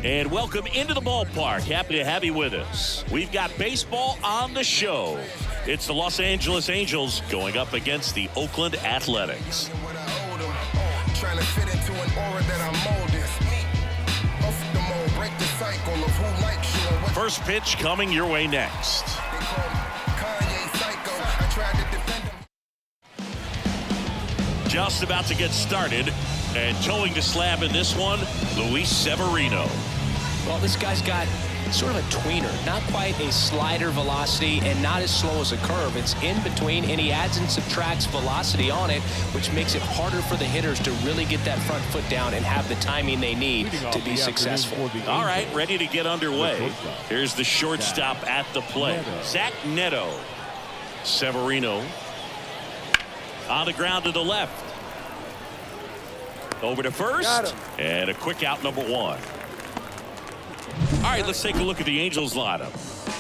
And welcome into the ballpark. Happy to have you with us. We've got baseball on the show. It's the Los Angeles Angels going up against the Oakland Athletics. Trying to fit into an aura that I'm molding. Off the mold, break the cycle of who likes you and what. First pitch coming your way next. They call Kanye psycho. I tried to defend him. Just about to get started. And towing the slab in this one, Luis Severino. Well, this guy's got sort of a tweener, not quite a slider velocity and not as slow as a curve. It's in between, and he adds and subtracts velocity on it, which makes it harder for the hitters to really get that front foot down and have the timing they need to be successful. All right, ready to get underway. Here's the shortstop at the plate, Zach Neto. Severino on the ground to the left. Over to first, and a quick out, number one. All right, let's take a look at the Angels lineup.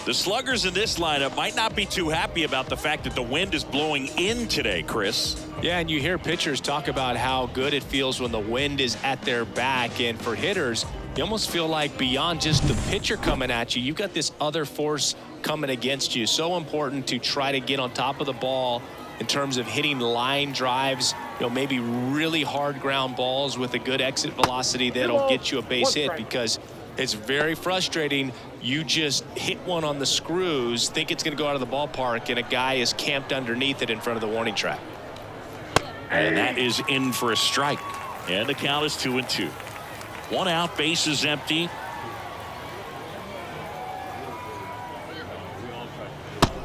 The sluggers in this lineup might not be too happy about the fact that the wind is blowing in today, Chris. Yeah, and you hear pitchers talk about how good it feels when the wind is at their back. And for hitters, you almost feel like beyond just the pitcher coming at you, you've got this other force coming against you. So important to try to get on top of the ball in terms of hitting line drives, maybe really hard ground balls with a good exit velocity that'll get you a base hit, because it's very frustrating. You just hit one on the screws, think it's going to go out of the ballpark, and a guy is camped underneath it in front of the warning track. And that is in for a strike. And the count is 2-2. One out, base is empty.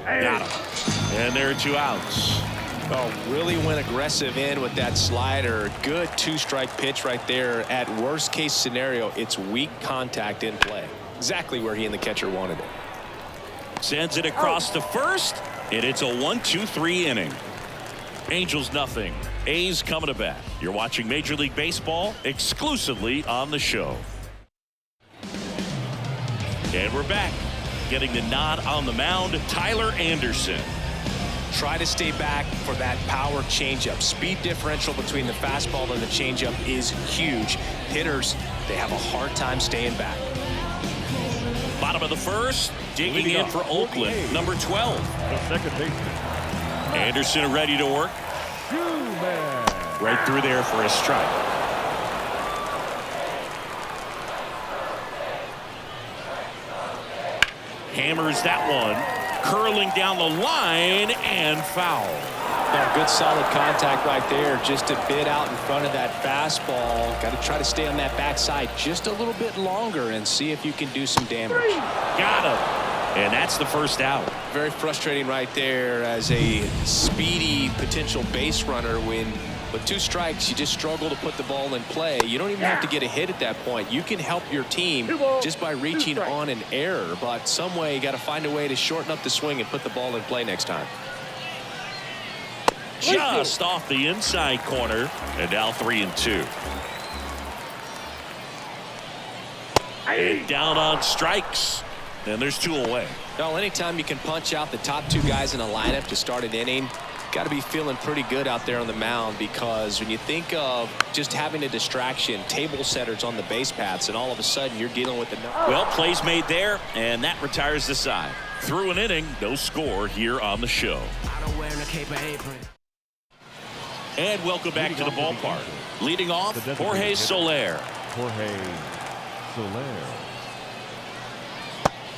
Got him. And there are two outs. Oh, really went aggressive in with that slider. Good two-strike pitch right there. At worst case scenario, it's weak contact in play. Exactly where he and the catcher wanted it. Sends it across to first, and it's a 1-2-3 inning. Angels nothing. A's coming to bat. You're watching Major League Baseball exclusively on the show. And we're back. Getting the nod on the mound, Tyler Anderson. Try to stay back for that power changeup. Speed differential between the fastball and the changeup is huge. Hitters, they have a hard time staying back. Bottom of the first, digging in for Oakland, number 12. The second baseman. Anderson ready to work. Right through there for a strike. Hammers that one, curling down the line, and foul. Yeah, good solid contact right there, just a bit out in front of that fastball. Got to try to stay on that backside just a little bit longer and see if you can do some damage. Got him. And that's the first out. Very frustrating right there as a speedy potential base runner. When with two strikes, you just struggle to put the ball in play. You don't even have to get a hit at that point. You can help your team just by reaching on an error, but some way you got to find a way to shorten up the swing and put the ball in play next time. Just off the inside corner, and now 3-2. And down on strikes, and there's two away. Well, anytime you can punch out the top two guys in a lineup to start an inning, got to be feeling pretty good out there on the mound, because when you think of just having a distraction, table setters on the base paths, and all of a sudden you're dealing with the well, plays made there, and that retires the side. Through an inning, no score here on the show. And welcome back to the ballpark. Leading off, Jorge Soler.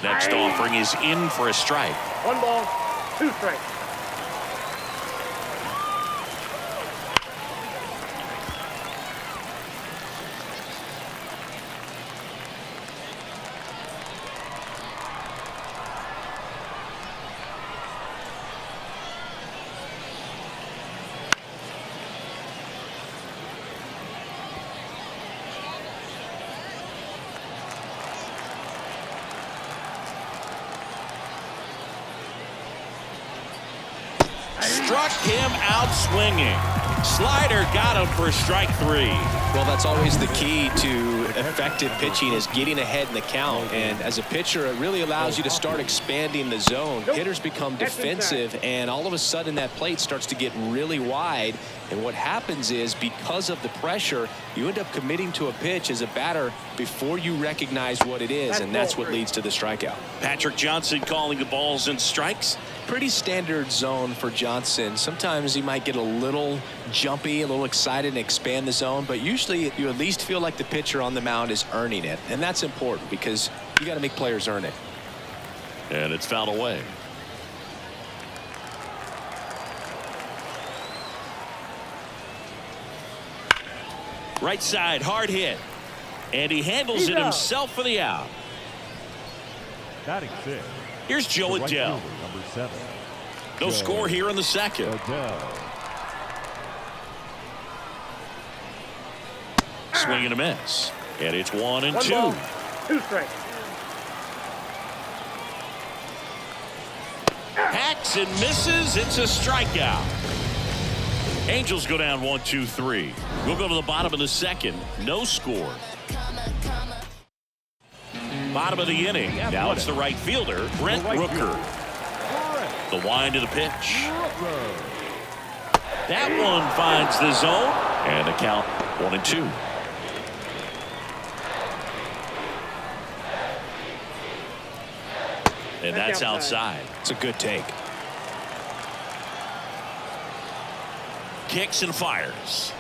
Next offering is in for a strike. 1 ball, 2 strikes. struck him out swinging. Slider got him for strike 3. Well, that's always the key to effective pitching, is getting ahead in the count. And as a pitcher, it really allows you to start expanding the zone. Hitters become defensive, and all of a sudden that plate starts to get really wide. And what happens is, because of the pressure, you end up committing to a pitch as a batter before you recognize what it is, and that's what leads to the strikeout. Patrick Johnson calling the balls and strikes. Pretty standard zone for Johnson. Sometimes he might get a little jumpy, a little excited, and expand the zone, but usually you at least feel like the pitcher on the mound is earning it, and that's important because you got to make players earn it. And it's fouled away. Right side, hard hit. And he handles it himself for the out. Batting 6. Here's Joe Right Adele. fielder, number 7. No Joe score here in the second. Adele. Swing and a miss. And it's 1 and 2. 2 strikes. Hacks and misses. It's a strikeout. Angels go down 1, 2, 3. We'll go to the bottom of the second. No score. Bottom of the inning. Now it's the right fielder, Brent Rooker. The wind of the pitch. That one finds the zone. And the count 1 and 2. And that's outside. It's a good take. Kicks and fires.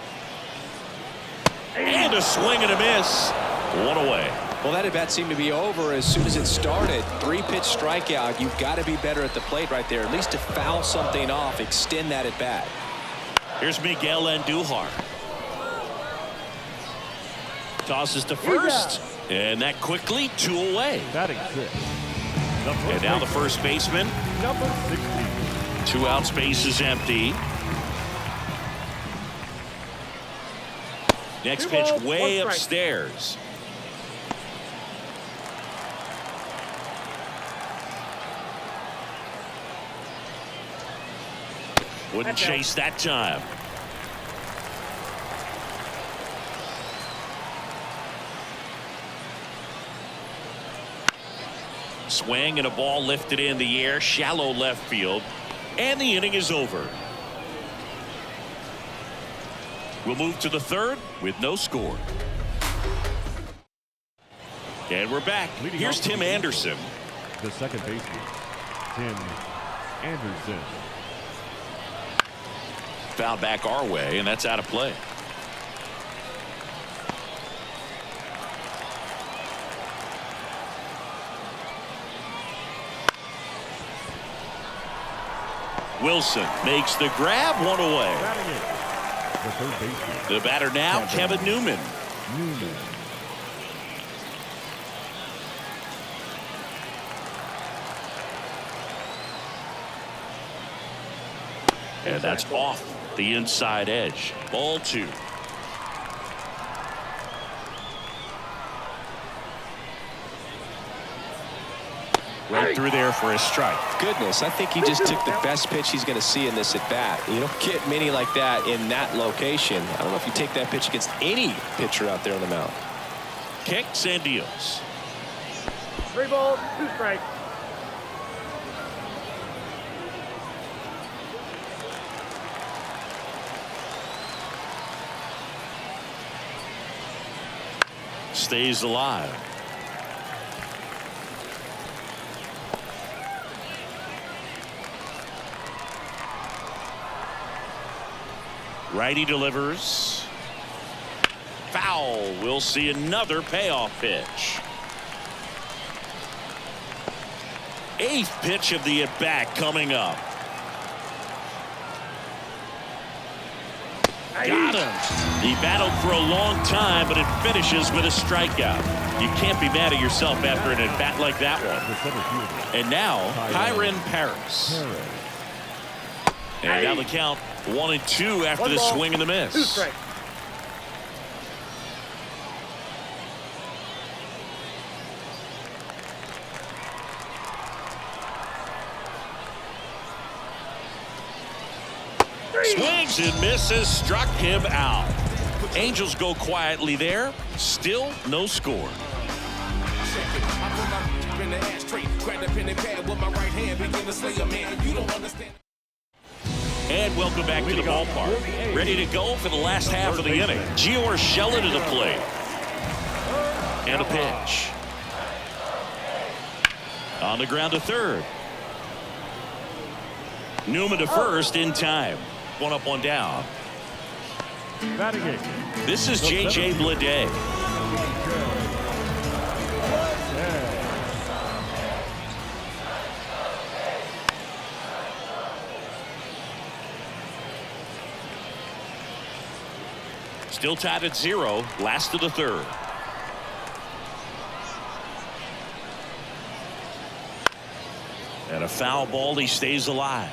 And a swing and a miss. 1 away. Well, that at bat seemed to be over as soon as it started. 3-pitch strikeout. You've got to be better at the plate right there, at least to foul something off, extend that at bat. Here's Miguel Andujar. Tosses to first. And that quickly 2 away. Batting 6. And now the first baseman. Number 16. 2 out, space is empty. Next pitch way upstairs. Wouldn't chase that time. Swing and a ball lifted in the air, shallow left field, and the inning is over. We'll move to the third with no score. And we're back. Here's Tim Anderson. The second baseman, Tim Anderson. Foul back our way, and that's out of play. Wilson makes the grab, 1 away. Batting 8. The third baseman. The batter now, Kevin Newman. And that's off the inside edge. Ball 2. Right through there for a strike. Goodness, I think he just took the best pitch he's going to see in this at bat. You don't get many like that in that location. I don't know if you take that pitch against any pitcher out there on the mound. Kicks and deals. 3 balls, 2 strikes. Stays alive. Righty delivers. Foul. We'll see another payoff pitch. 8th pitch of the at-bat coming up. Got him. He battled for a long time, but it finishes with a strikeout. You can't be mad at yourself after an at-bat like that one. And now, Kyron Paris. And now the count 1 and 2 after the swing and the miss. 2 strikes. Swings and misses, struck him out. Angels go quietly there. Still no score. And welcome back to the ballpark. Ready to go for the last half of the inning. Gio Urshela to the plate. And a pitch. On the ground to third. Newman to first in time. One up, one down. This is J.J. Bleday. Still tied at 0, last of the third. And a foul ball, he stays alive.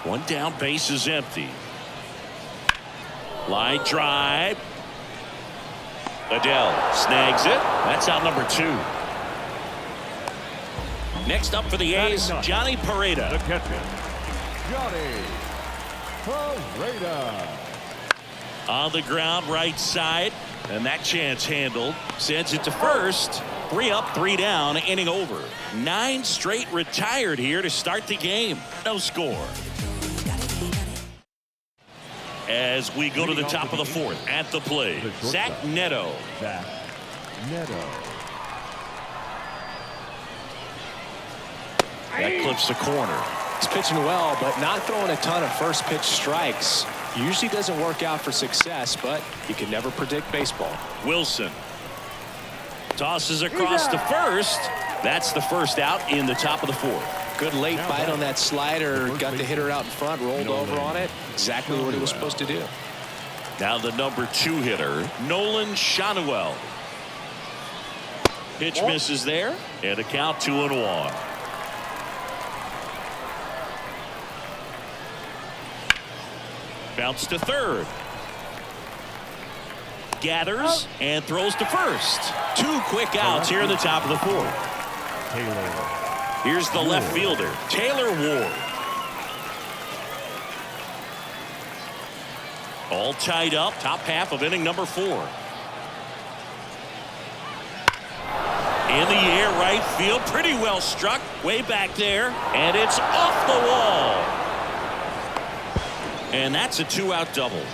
One down, base is empty. Line drive. Adele snags it. That's out number 2. Next up for the A's, Johnny Pareda. The catcher, Johnny Pareda. On the ground, right side. And that chance handled. Sends it to first. 3 up, 3 down, inning over. 9 straight retired here to start the game. No score. As we go to the top of the 4th, at the plate, Zach Neto. Zach Neto. That clips the corner. He's pitching well, but not throwing a ton of first pitch strikes. Usually doesn't work out for success, but you can never predict baseball. Wilson tosses across to first. That's the first out in the top of the 4th. Good late bite on that slider. Got the hitter out in front, rolled over on it. Exactly what he was supposed to do. Now the number 2 hitter, Nolan Shanuel. Pitch misses there, and a count 2-1. Bounce to third. Gathers and throws to first. 2 quick outs here in the top of the 4th. Taylor. Here's the left fielder, Taylor Ward. All tied up, top half of inning number 4. In the air, right field, pretty well struck, way back there, and it's off the wall. And that's a 2-out double.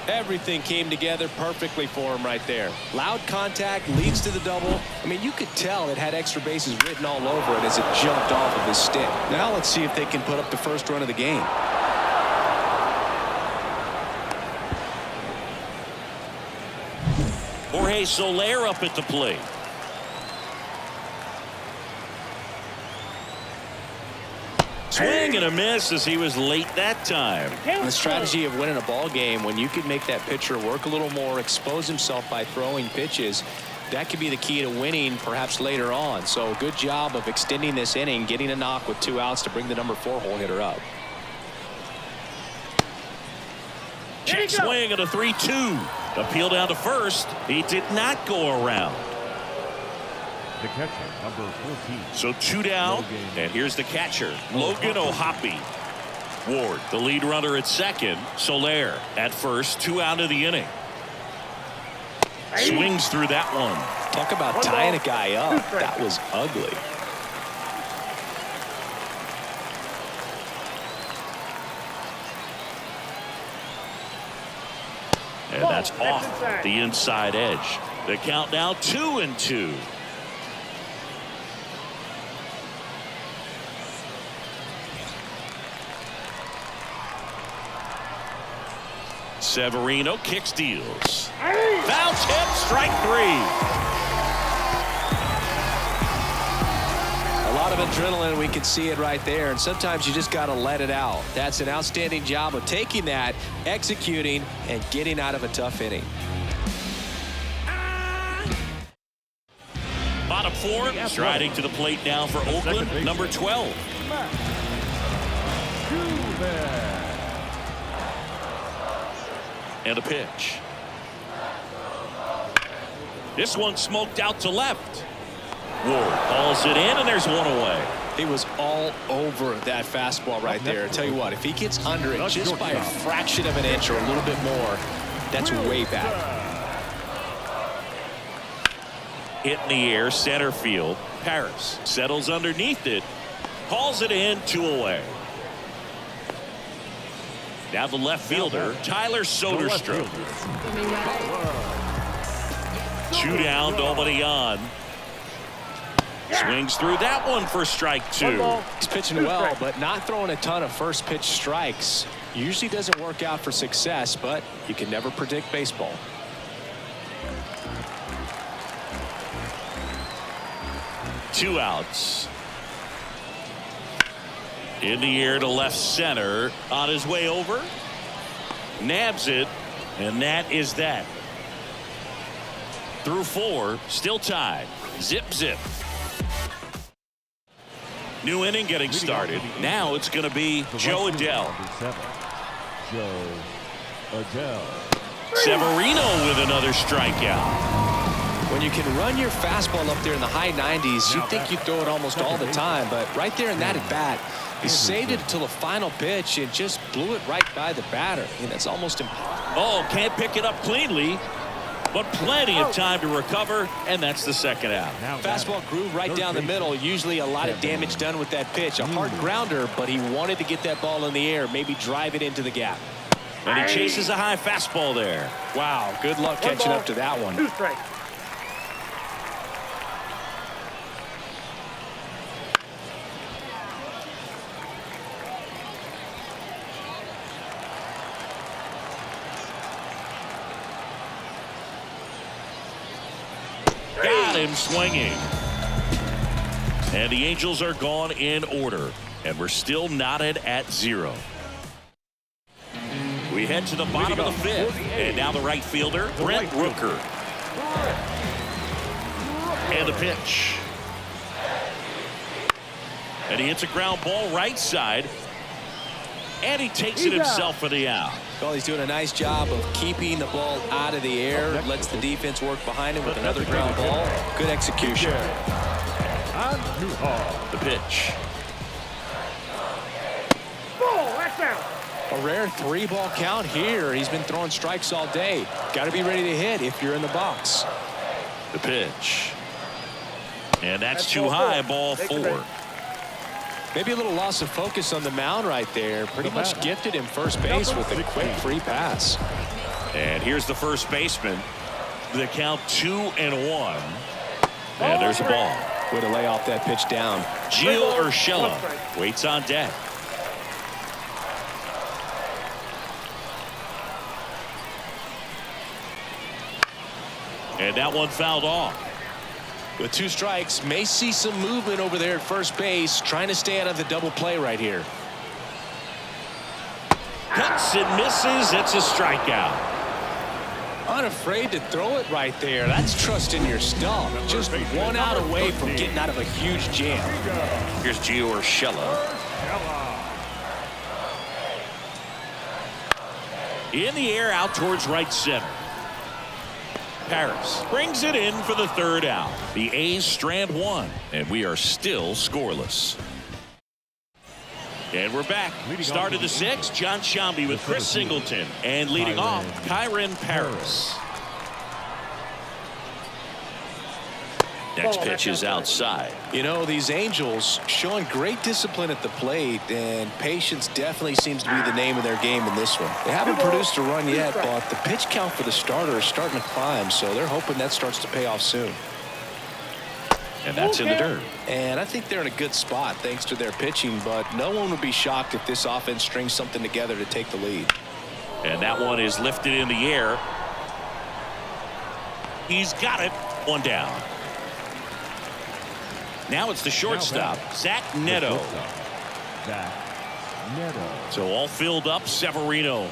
Everything came together perfectly for him right there. Loud contact leads to the double. I mean, you could tell it had extra bases written all over it as it jumped off of his stick. Now let's see if they can put up the first run of the game. Jorge Soler up at the plate. Swing and a miss as he was late that time. The strategy of winning a ball game, when you could make that pitcher work a little more, expose himself by throwing pitches, that could be the key to winning perhaps later on. So good job of extending this inning, getting a knock with 2 outs to bring the number 4 hole hitter up. Check swing and a 3-2. Appeal down to first. He did not go around. The catcher, number 14. So 2 down, and here's the catcher, Logan O'Hoppe. Ward, the lead runner at second. Soler at first, 2 out of the inning. Swings through that one. Talk about tying a guy up. That was ugly. And that's off the inside edge. The count now 2-2. Severino kicks, deals. Foul tip, strike 3. A lot of adrenaline, we can see it right there, and sometimes you just got to let it out. That's an outstanding job of taking that, executing, and getting out of a tough inning. Bottom 4, striding to the plate now for Oakland, number 12. And a pitch. This one smoked out to left. Ward calls it in, and there's one away. He was all over that fastball right there. I tell you what, if he gets under it just by a fraction of an inch or a little bit more, that's way back. Hit in the air, center field. Paris settles underneath it, calls it in, 2 away. Now the left fielder, Tyler Soderstrom. 2 down, nobody on. Swings through that one for strike 2. He's pitching well, but not throwing a ton of first pitch strikes. Usually doesn't work out for success, but you can never predict baseball. Two outs. In the air to left center. On his way over. Nabs it. And that is that. Through 4. Still tied. Zip, zip. New inning getting started. Now it's going to be Joe Adell. Joe Adell. Severino with another strikeout. When you can run your fastball up there in the high 90s, you'd think you'd throw it almost all the time. But right there in that at bat, he saved it until the final pitch and just blew it right by the batter. I mean, that's almost impossible. Oh, can't pick it up cleanly, but plenty of time to recover, and that's the second out. Fastball grew right down the middle. Usually a lot of damage done with that pitch. A hard grounder, but he wanted to get that ball in the air, maybe drive it into the gap. And he chases a high fastball there. Wow, good luck catching up to that one. 2 strikes. Got him swinging. And the Angels are gone in order. And we're still knotted at 0. We head to the bottom of the 5th. And now the right fielder, Brent Rooker. And the pitch. And he hits a ground ball right side. And he takes it himself for the out. Well, he's doing a nice job of keeping the ball out of the air. Lets the defense work behind him with another ground ball. Good execution. The pitch. A rare 3-ball count here. He's been throwing strikes all day. Got to be ready to hit if you're in the box. The pitch. And that's too high, ball 4. Maybe a little loss of focus on the mound right there. Pretty much gifted him first base with a quick free pass. And here's the first baseman. The count 2-1. And there's a ball. Way to lay off that pitch down. Gio Urshela waits on deck. And that one fouled off. With 2 strikes, may see some movement over there at first base, trying to stay out of the double play right here. Cuts and misses. It's a strikeout. Unafraid to throw it right there. That's trusting your stump. Just 1 out away from getting out of a huge jam. Here's Gio Urshela. In the air out towards right center. Paris brings it in for the 3rd out. The A's strand 1, and we are still scoreless. And we're back. Start of the 6th, John Shambi with Chris Singleton. And leading off, Kyren Paris. Next pitch is outside. You know, these Angels showing great discipline at the plate, and patience definitely seems to be the name of their game in this one. They haven't produced a run yet, but the pitch count for the starter is starting to climb, so they're hoping that starts to pay off soon. And that's in the dirt. And I think they're in a good spot thanks to their pitching, but no one would be shocked if this offense strings something together to take the lead. And that one is lifted in the air. He's got it. 1 down. Now it's the shortstop, Zach Neto. So all filled up, Severino.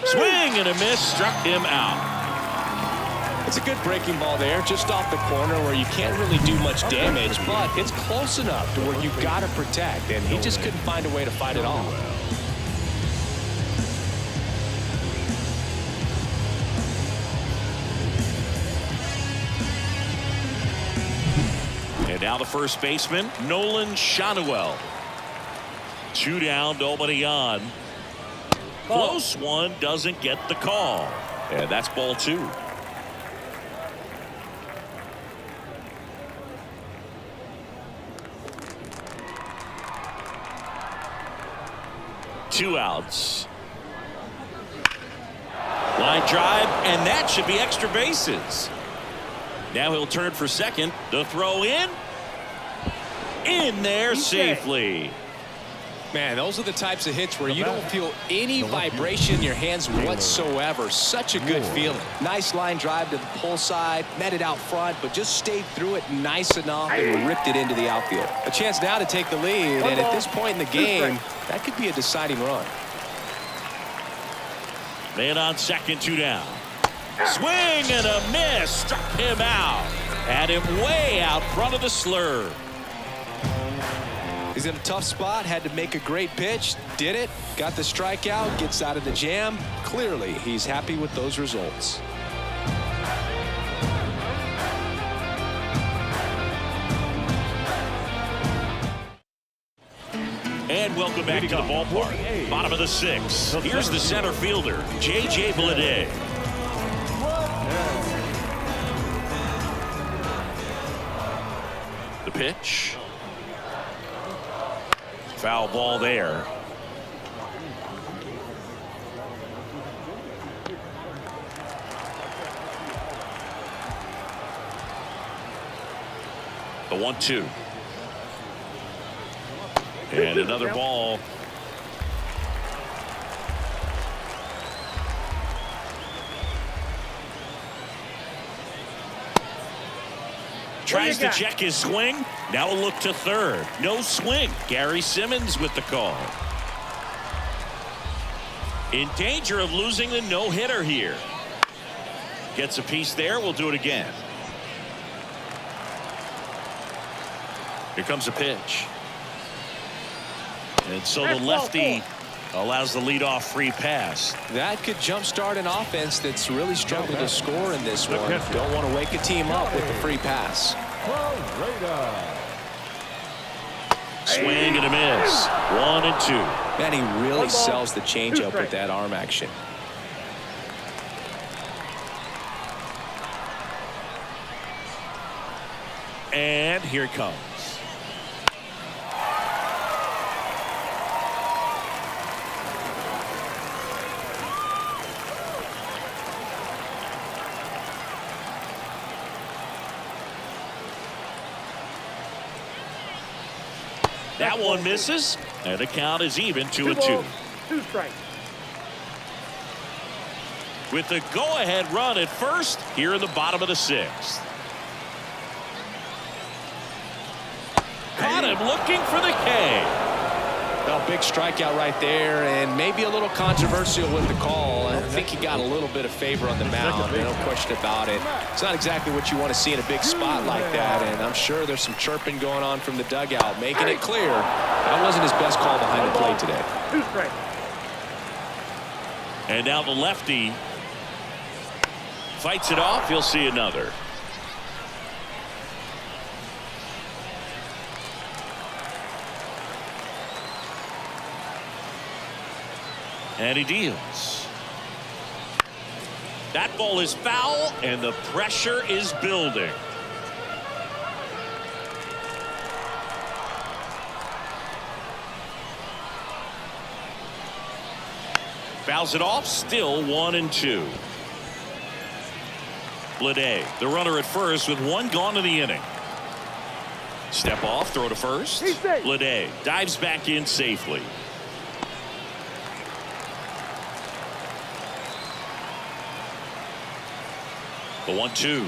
Swing and a miss, struck him out. It's a good breaking ball there, just off the corner where you can't really do much damage, but it's close enough to where you've got to protect, and he just couldn't find a way to fight it off. Now the first baseman, Nolan Shanuel. 2 down, nobody on. Close one, doesn't get the call. And that's ball 2. Two outs. Line drive, and that should be extra bases. Now he'll turn for second. The throw in there safely. Man, those are the types of hits where you don't feel any vibration in your hands whatsoever. Such a good feeling. Nice line drive to the pull side, met it out front, but just stayed through it nice enough and ripped it into the outfield. A chance now to take the lead, and at this point in the game, that could be a deciding run. Man on second, 2 down. Swing and a miss. Struck him out. Had him way out front of the slur. He's in a tough spot, had to make a great pitch, did it, got the strikeout, gets out of the jam. Clearly, he's happy with those results. And welcome back to the ballpark. Bottom of the 6th. Here's the center fielder, J.J. Bleday. The pitch. Foul ball there. The 1-2. And another ball. Tries to check his swing. Now a look to third. No swing. Gary Simmons with the call. In danger of losing the no-hitter here. Gets a piece there. We'll do it again. Here comes a pitch. And so the lefty allows the leadoff free pass. That could jumpstart an offense that's really struggled to score in this one. Don't want to wake a team up with the free pass. Swing and a miss. 1-2. Man, he really sells the changeup with that arm action. And here it comes. That one misses, and the count is even 2-2. 2 strikes. With the go-ahead run at first here in the bottom of the 6th. Caught him looking for the K. Well, big strikeout right there, and maybe a little controversial with the call. I think he got a little bit of favor on the mound. No question about it. It's not exactly what you want to see in a big spot like that, and I'm sure there's some chirping going on from the dugout, making it clear that wasn't his best call behind the plate today. 2 strikes. And now the lefty fights it off. He'll see another. And he deals. That ball is foul, and the pressure is building. Fouls it off, still 1-2. Bleday, the runner at first with 1 gone in the inning. Step off, throw to first. Bleday dives back in safely. The 1-2.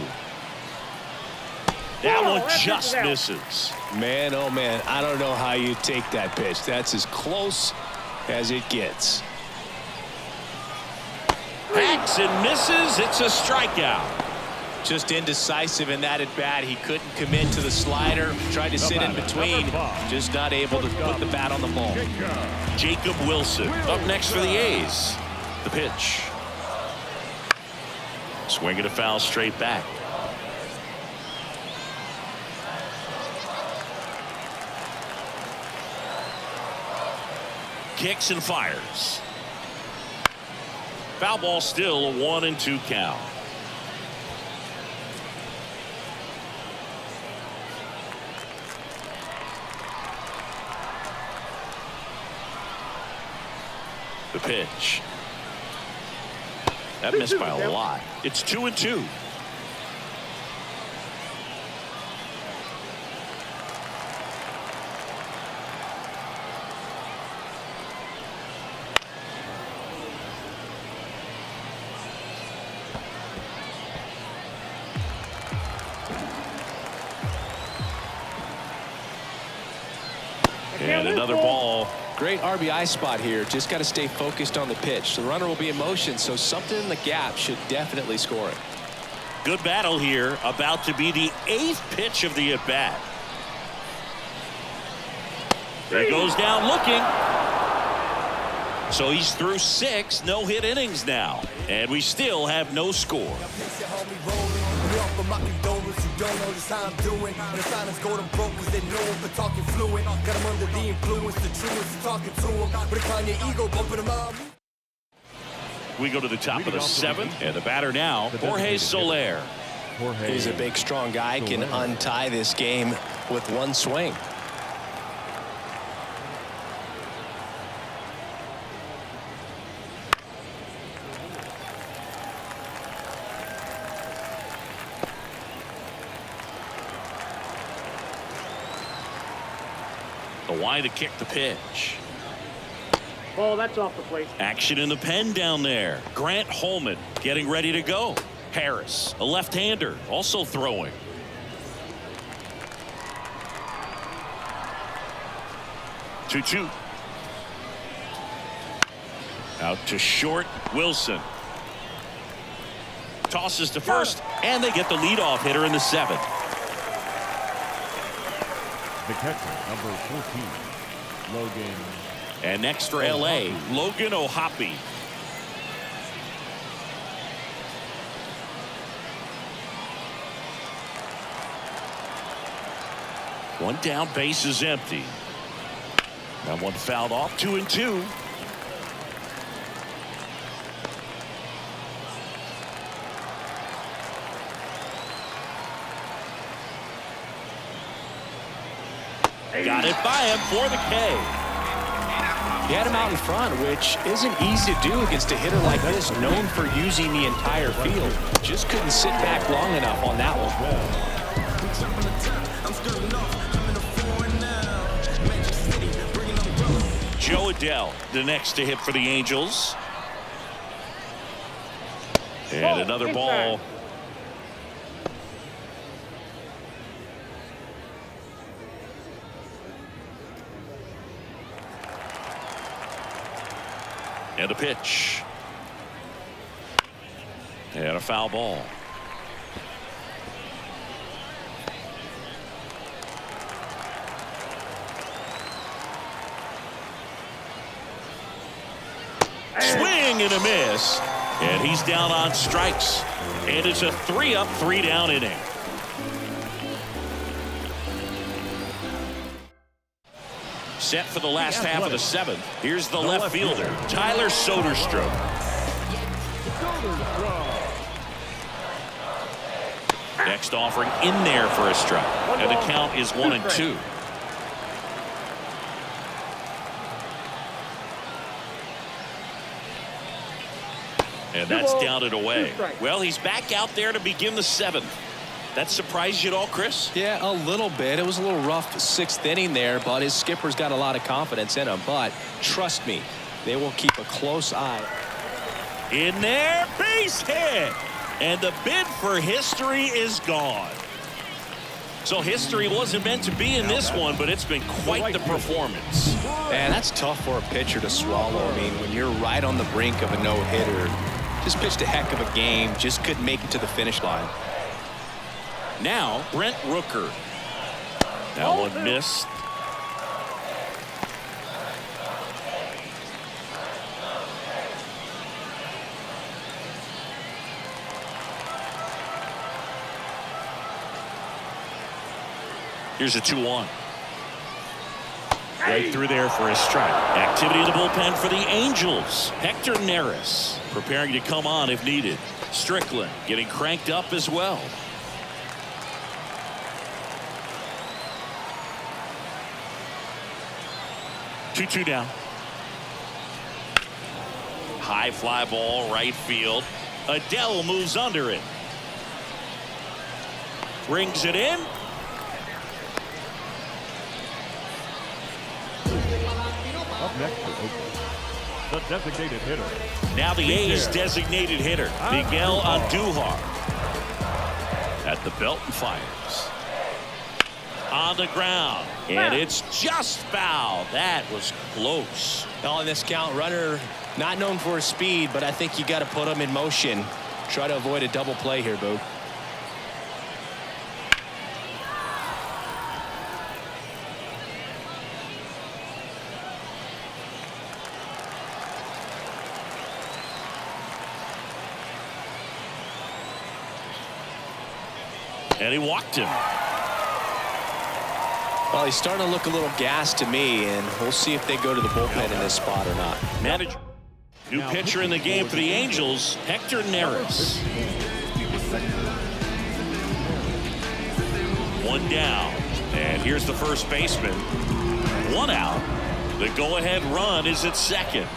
That one just misses. Man, oh man, I don't know how you take that pitch. That's as close as it gets. Hacks and misses. It's a strikeout. Just indecisive in that at bat. He couldn't commit to the slider. Tried to sit in between. Just not able to put the bat on the ball. Jacob Wilson up next for the A's. The pitch. Swing and a foul straight back. kicks and fires. Foul ball, still a 1-2 count. The pitch. That missed by a lot. It's 2-2. And another ball. Great RBI spot here. Just got to stay focused on the pitch. The runner will be in motion, so something in the gap should definitely score it. Good battle here. About to be the 8th pitch of the at-bat. He goes down looking. So he's through 6 no-hit innings now. And we still have no score. Don't know just how I'm doing. And the silence go to broke cause they know for talking fluent. Got them under the influence, the truest of talking to them. But decline your ego, bumping them out. We go to the top of the 7th. And the batter now, Jorge Soler. He's a big, strong guy. Can untie this game with one swing. The wide to kick the pitch. Oh, that's off the plate. Action in the pen down there. Grant Holman getting ready to go. Harris, a left-hander, also throwing. Two. Out to short. Wilson tosses to first, and they get the leadoff hitter in the 7th. The catcher, number 14, Logan. And next for LA, Logan O'Hoppe. One down, base is empty. That one fouled off. 2-2. Got it by him for the K. He had him out in front, which isn't easy to do against a hitter like this, known for using the entire field. Just couldn't sit back long enough on that one. Joe Adele, the next to hit for the Angels. And another ball. And a pitch. And a foul ball. Swing and a miss. And he's down on strikes. And it's a 3-up, 3-down inning. Set for the last half of the 7th. Here's the left fielder, Tyler Soderstrom. Next offering in there for a strike. And the count is 1-2. And that's down and away. Well, he's back out there to begin the 7th. That surprised you at all, Chris? Yeah, a little bit. It was a little rough 6th inning there, but his skipper's got a lot of confidence in him. But trust me, they will keep a close eye. In there, base hit. And the bid for history is gone. So history wasn't meant to be in this one, but it's been quite the performance. Man, that's tough for a pitcher to swallow. I mean, when you're right on the brink of a no-hitter, just pitched a heck of a game, just couldn't make it to the finish line. Now, Brent Rooker. That one missed. Here's a 2-1. Right through there for a strike. Activity in the bullpen for the Angels. Hector Neris preparing to come on if needed. Strickland getting cranked up as well. Two down. High fly ball right field. Adele moves under it. Brings it in. Up next for Oakland, the designated hitter. Now the A's designated hitter, Miguel Andujar. At the belt and fires. On the ground. And it's just foul. That was close. On this count, runner not known for his speed, but I think you got to put him in motion. Try to avoid a double play here, Boo. And he walked him. Well, he's starting to look a little gassed to me, and we'll see if they go to the bullpen in this spot or not. Manager. New pitcher in the game for the Angels, Hector Neris. One down. And here's the first baseman. One out. The go-ahead run is at second.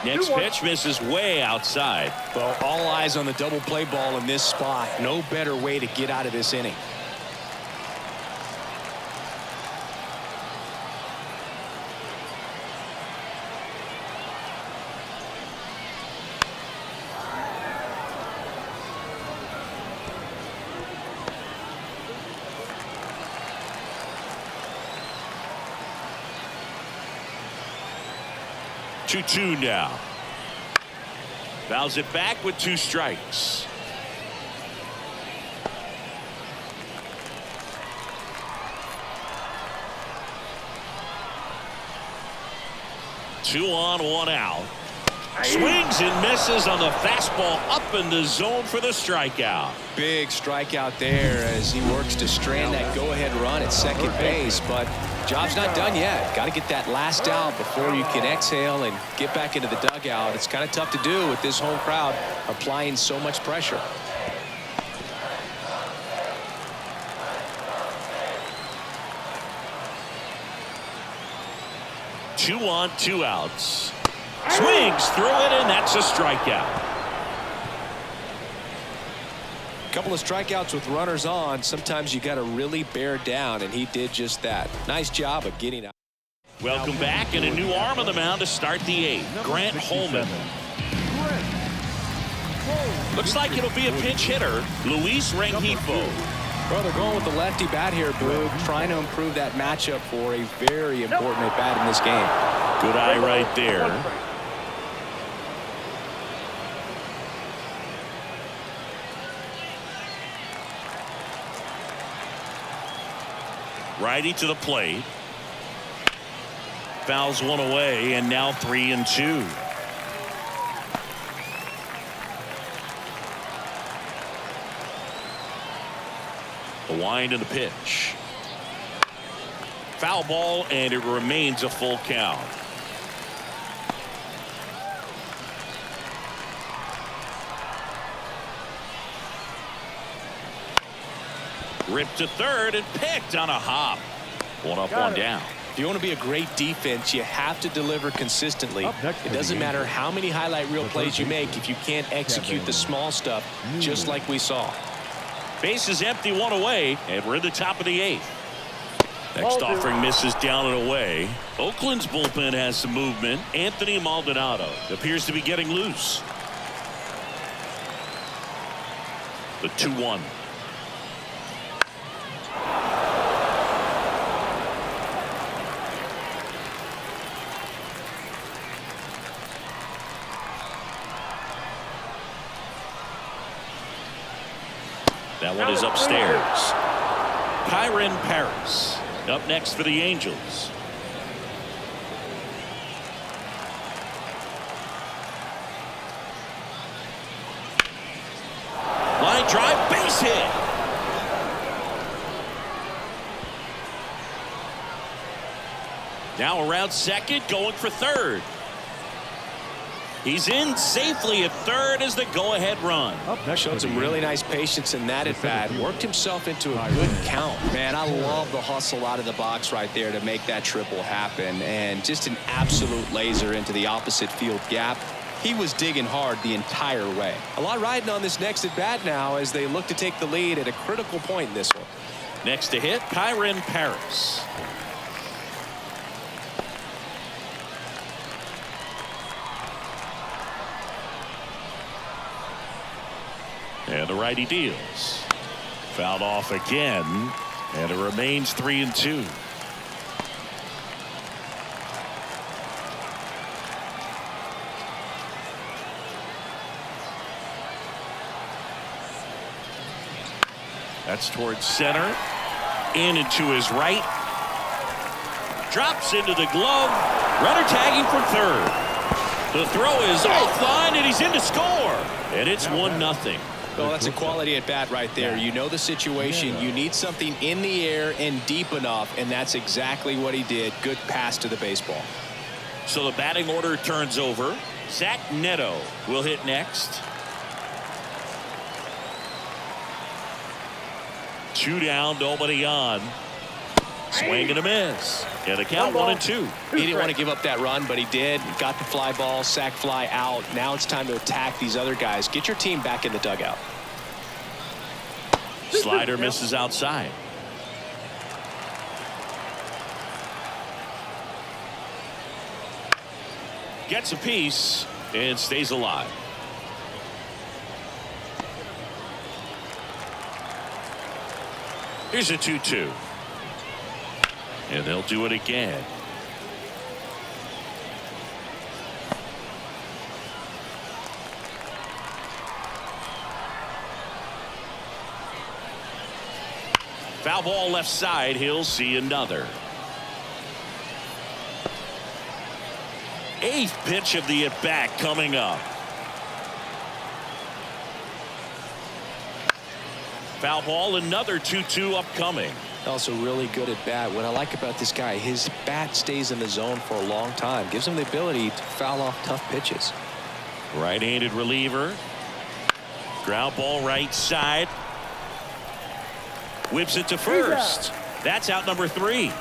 Next pitch misses way outside. Well, all eyes on the double play ball in this spot. No better way to get out of this inning. Two now. Fouls it back with 2 strikes. Two on, 1 out. Swings and misses on the fastball up in the zone for the strikeout. Big strikeout there as he works to strand that go-ahead run at second base, but job's not done yet. Got to get that last out before you can exhale and get back into the dugout. It's kind of tough to do with this home crowd applying so much pressure. Two on, 2 outs. Swings through it, and that's a strikeout. Couple of strikeouts with runners on. Sometimes you got to really bear down, and he did just that. Nice job of getting out. Welcome back, and a new arm on the mound to start the 8th. Grant Holman. Looks like it'll be a pinch hitter, Luis Rengifo. Well, they're going with the lefty bat here, Boog, trying to improve that matchup for a very important at bat in this game. Good eye right there. Righty to the plate. Fouls one away, and now 3-2. The wind and the pitch. Foul ball, and it remains a full count. Ripped to third and picked on a hop. 1 up, 1 down. If you want to be a great defense, you have to deliver consistently. It doesn't matter how many highlight reel plays you make if you can't execute the small stuff, just like we saw. Base is empty, 1 away, and we're in the top of the 8th. Next offering misses down and away. Oakland's bullpen has some movement. Anthony Maldonado appears to be getting loose. The 2-1. That one is upstairs. Kyron Paris up next for the Angels. Line drive, base hit. Now around second, going for third. He's in safely at third as the go-ahead run. Showed some really nice patience in that at bat. Worked himself into a good count. Man, I love the hustle out of the box right there to make that triple happen. And just an absolute laser into the opposite field gap. He was digging hard the entire way. A lot riding on this next at bat now as they look to take the lead at a critical point in this one. Next to hit, Kyron Paris. And the righty deals. Fouled off again, and it remains 3-2. That's towards center. In and to his right. Drops into the glove. Runner tagging from third. The throw is offline, and he's in to score. And it's 1-0. Well, that's a quality at bat right there. You know the situation. You need something in the air and deep enough, and that's exactly what he did. Good pass to the baseball. So the batting order turns over. Zach Neto will hit next. 2 down, nobody on. Swing and a miss. And the count 1-2. He didn't want to give up that run, but he did. Got the fly ball, sac fly out. Now it's time to attack these other guys. Get your team back in the dugout. Slider misses outside. Gets a piece and stays alive. Here's a 2-2. And they'll do it again. Foul ball left side. He'll see another. 8th pitch of the at-bat coming up. Foul ball, another 2-2 upcoming. Also really good at bat. What I like about this guy, his bat stays in the zone for a long time. Gives him the ability to foul off tough pitches. Right-handed reliever. Ground ball right side. Whips it to first. That's out number 3.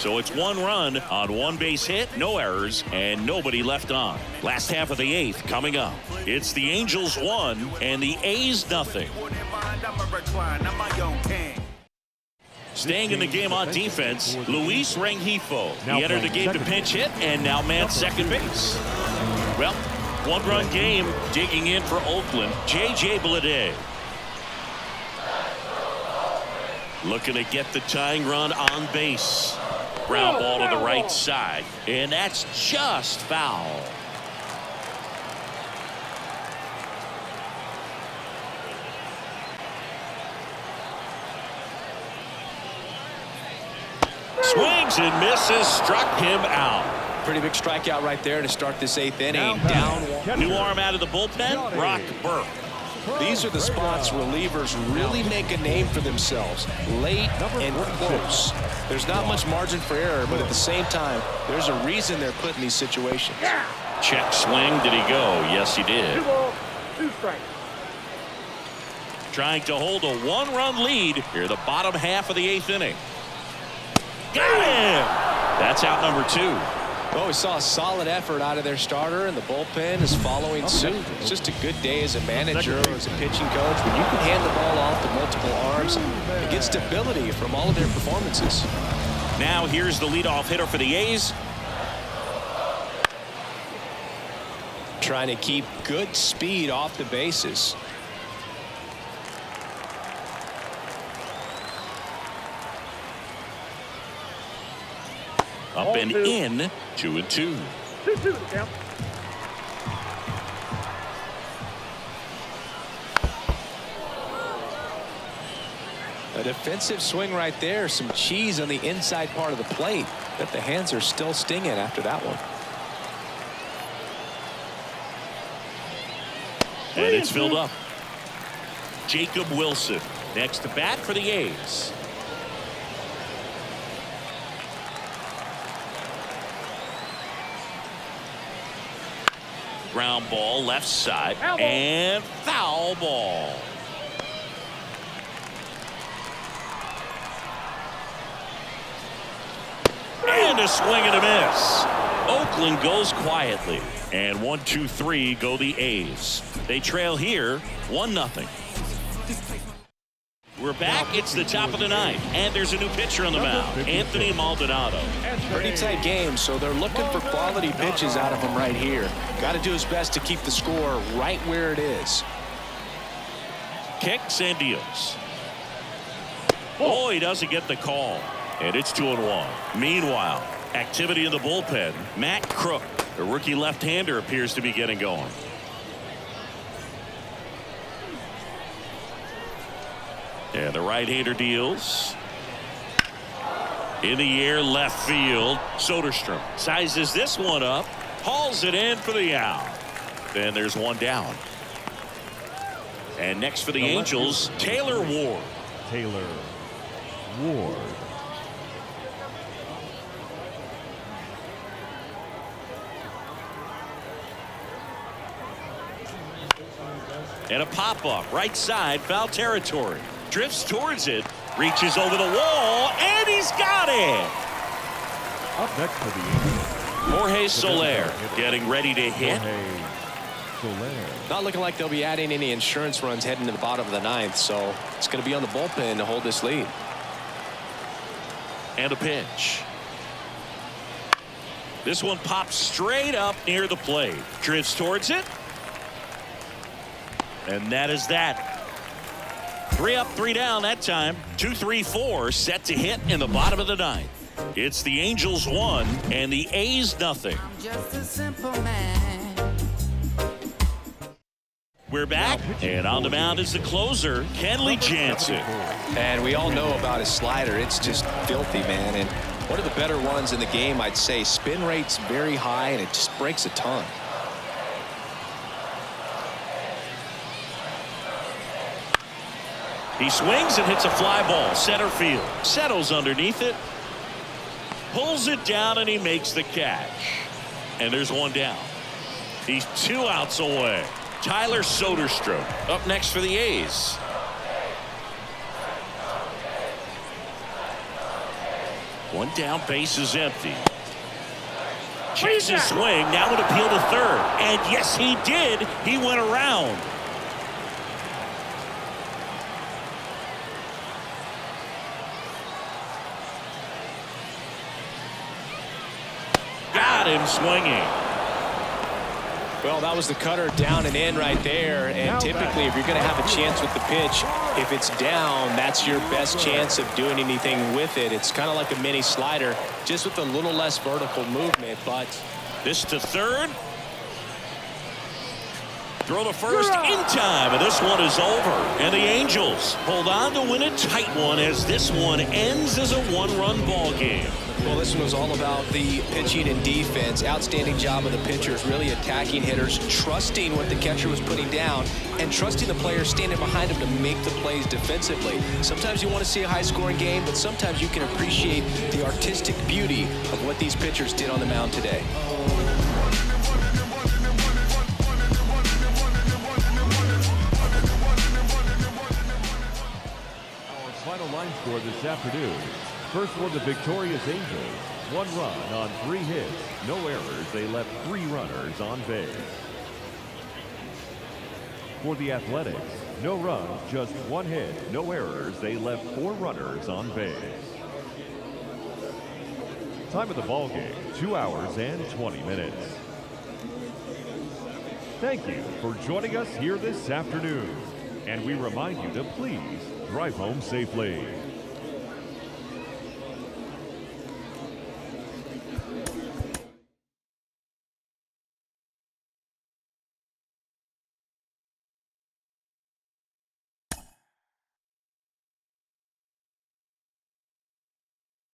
So it's 1 run on 1 base hit, no errors, and nobody left on. Last half of the 8th coming up. It's the Angels 1 and the A's nothing. Staying in the game on defense, Luis Rengifo. He entered the game to pinch hit and now man second base. Well, 1-run game digging in for Oakland. J.J. Bleday. Looking to get the tying run on base. Ground ball to the right side. And that's just foul. Swings and misses. Struck him out. Pretty big strikeout right there to start this 8th inning. Down 1. New arm out of the bullpen, Brock Burke. These are the spots relievers really make a name for themselves. Late and close. There's not much margin for error, but at the same time, there's a reason they're put in these situations. Check swing. Did he go? Yes, he did. 2 balls, 2 strikes. Trying to hold a 1-run lead here, the bottom half of the 8th inning. Got him! That's out number 2. Well, we saw a solid effort out of their starter, and the bullpen is following suit. It's just a good day as a manager or as a pitching coach when you can hand the ball off to multiple arms and get stability from all of their performances. Now here's the leadoff hitter for the A's. Trying to keep good speed off the bases. Up and in, 2-2. 2-2 count. A defensive swing right there. Some cheese on the inside part of the plate. But the hands are still stinging after that one. And it's filled up. Jacob Wilson next to bat for the A's. Ground ball left side and foul ball. And a swing and a miss. Oakland goes quietly. And 1, 2, 3 go the A's. They trail here 1-0. We're back. It's the top of the ninth. And there's a new pitcher on the mound, Anthony Maldonado. Pretty tight game, so they're looking for quality pitches out of him right here. Got to do his best to keep the score right where it is. Kicks and deals. Oh, he doesn't get the call. And it's 2-1. Meanwhile, activity in the bullpen. Matt Crook, the rookie left-hander, appears to be getting going. And the right-hander deals. In the air, left field. Soderstrom sizes this one up. Hauls it in for the out. Then there's one down. And next for the Angels, Taylor Ward. Taylor Ward. And a pop-up right side, foul territory. Drifts towards it, reaches over the wall, and he's got it. Up next for the Angels, Jorge Soler getting ready to hit. Jorge Soler. Not looking like they'll be adding any insurance runs heading to the bottom of the ninth, so it's going to be on the bullpen to hold this lead. And a pitch. This one pops straight up near the plate. Drifts towards it. And that is that. 3 up, 3 down that time. 2, 3, 4 set to hit in the bottom of the ninth. It's the Angels 1 and the A's 0. Just a simple man. We're back, and on the mound is the closer, Kenley Jansen. And we all know about his slider. It's just filthy, man. And one of the better ones in the game, I'd say. Spin rate's very high, and it just breaks a ton. He swings and hits a fly ball, center field. Settles underneath it. Pulls it down, and he makes the catch. And there's one down. He's 2 outs away. Tyler Soderstrom up next for the A's. One down, base is empty. Checks his swing, now would appeal to third. And yes, he did. He went around. Got him swinging. Well, that was the cutter down and in right there. And typically, if you're going to have a chance with the pitch, if it's down, that's your best chance of doing anything with it. It's kind of like a mini slider, just with a little less vertical movement. But this to third. Throw to first in time, and this one is over. And the Angels hold on to win a tight one as this one ends as a 1-run ball game. Well, this one was all about the pitching and defense. Outstanding job of the pitchers, really attacking hitters, trusting what the catcher was putting down, and trusting the players standing behind him to make the plays defensively. Sometimes you want to see a high-scoring game, but sometimes you can appreciate the artistic beauty of what these pitchers did on the mound today. Our final line score this afternoon. First for the victorious Angels. 1 run on 3 hits. No errors. They left 3 runners on base. For the Athletics, no runs, just 1 hit. No errors. They left 4 runners on base. Time of the ball game, 2 hours and 20 minutes. Thank you for joining us here this afternoon. And we remind you to please drive home safely.